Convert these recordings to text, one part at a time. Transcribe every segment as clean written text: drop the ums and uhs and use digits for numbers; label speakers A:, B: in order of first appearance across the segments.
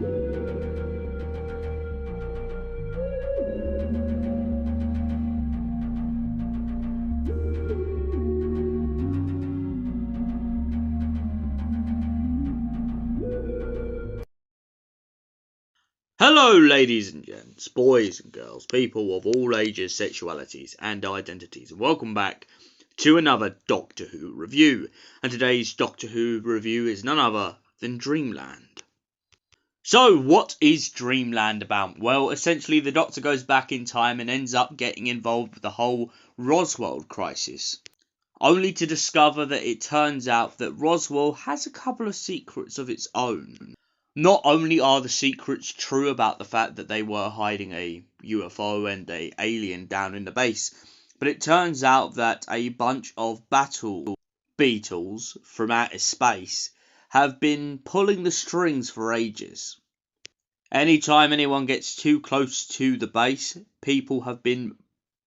A: Hello ladies and gents, boys and girls, people of all ages, sexualities and identities, and welcome back to another Doctor Who review. And today's Doctor Who review is none other than Dreamland. So what is Dreamland about? Well, essentially the Doctor goes back in time and ends up getting involved with the whole Roswell crisis, only to discover that it turns out that Roswell has a couple of secrets of its own. Not only are the secrets true about the fact that they were hiding a UFO and a alien down in the base, but it turns out that a bunch of battle beetles from outer space have been pulling the strings for ages. Anytime anyone gets too close to the base, people have been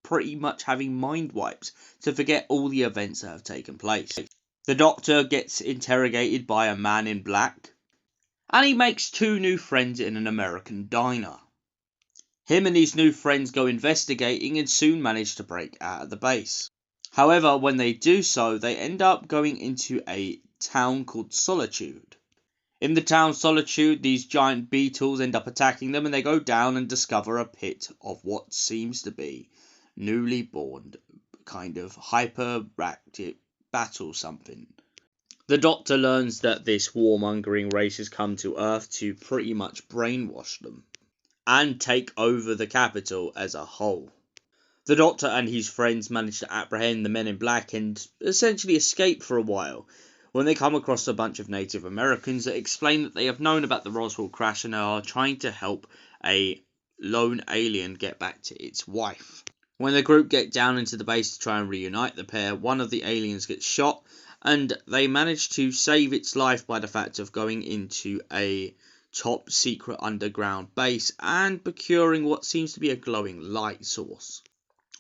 A: pretty much having mind wipes to forget all the events that have taken place. The Doctor gets interrogated by a man in black, and he makes two new friends in an American diner. Him and his new friends go investigating and soon manage to break out of the base. However, when they do so, they end up going into a town called Solitude. In the town Solitude, these giant beetles end up attacking them, and they go down and discover a pit of what seems to be newly born kind of hyperactive battle something. The Doctor learns that this warmongering race has come to Earth to pretty much brainwash them and take over the capital as a whole. The Doctor and his friends manage to apprehend the men in black and essentially escape for a while when they come across a bunch of Native Americans that explain that they have known about the Roswell crash and are trying to help a lone alien get back to its wife. When the group get down into the base to try and reunite the pair, one of the aliens gets shot, and they manage to save its life by the fact of going into a top secret underground base and procuring what seems to be a glowing light source.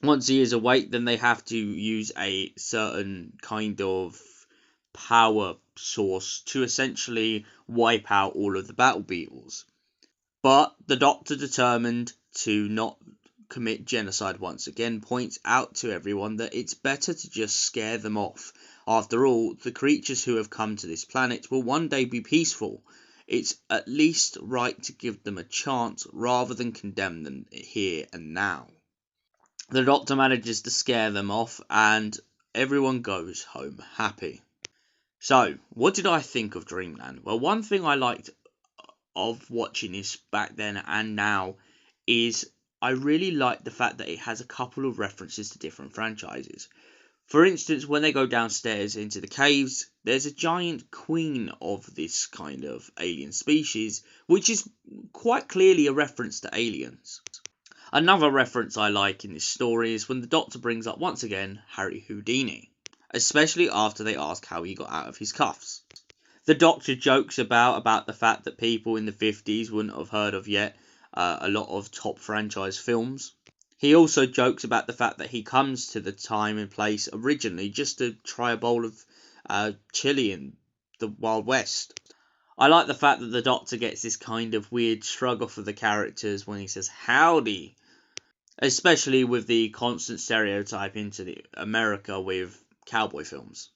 A: Once he is awake, then they have to use a certain kind of power source to essentially wipe out all of the battle beetles. But the Doctor, determined to not commit genocide once again, points out to everyone that it's better to just scare them off. After all, the creatures who have come to this planet will one day be peaceful. It's at least right to give them a chance rather than condemn them here and now. The Doctor manages to scare them off and everyone goes home happy. So, what did I think of Dreamland? Well, one thing I liked of watching this back then and now is I really like the fact that it has a couple of references to different franchises. For instance, when they go downstairs into the caves, there's a giant queen of this kind of alien species, which is quite clearly a reference to Aliens. Another reference I like in this story is when the Doctor brings up once again Harry Houdini, especially after they ask how he got out of his cuffs. The Doctor jokes about the fact that people in the 50s wouldn't have heard of yet a lot of top franchise films. He also jokes about the fact that he comes to the time and place originally just to try a bowl of chili in the Wild West. I like the fact that the Doctor gets this kind of weird shrug off of the characters when he says howdy, especially with the constant stereotype into the America with cowboy films.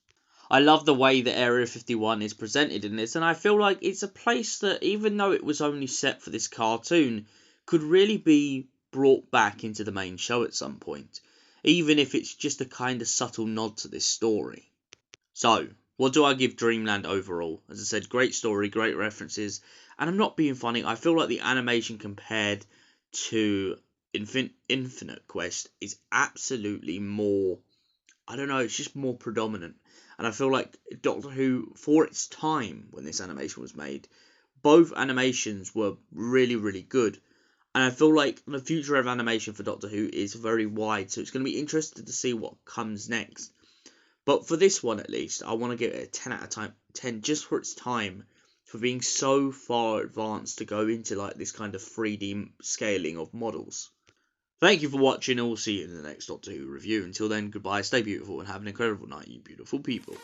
A: I love the way that Area 51 is presented in this, and I feel like it's a place that, even though it was only set for this cartoon, could really be brought back into the main show at some point, even if it's just a kind of subtle nod to this story. So, what do I give Dreamland overall? As I said, great story, great references, and I'm not being funny, I feel like the animation compared to Infinite Quest is absolutely more, I don't know, it's just more predominant. And I feel like Doctor Who, for its time when this animation was made, both animations were really, really good. And I feel like the future of animation for Doctor Who is very wide, so it's going to be interesting to see what comes next. But for this one, at least, I want to give it a 10 out of 10 just for its time, for being so far advanced to go into like this kind of 3D scaling of models. Thank you for watching, and we'll see you in the next Doctor Who review. Until then, goodbye, stay beautiful, and have an incredible night, you beautiful people.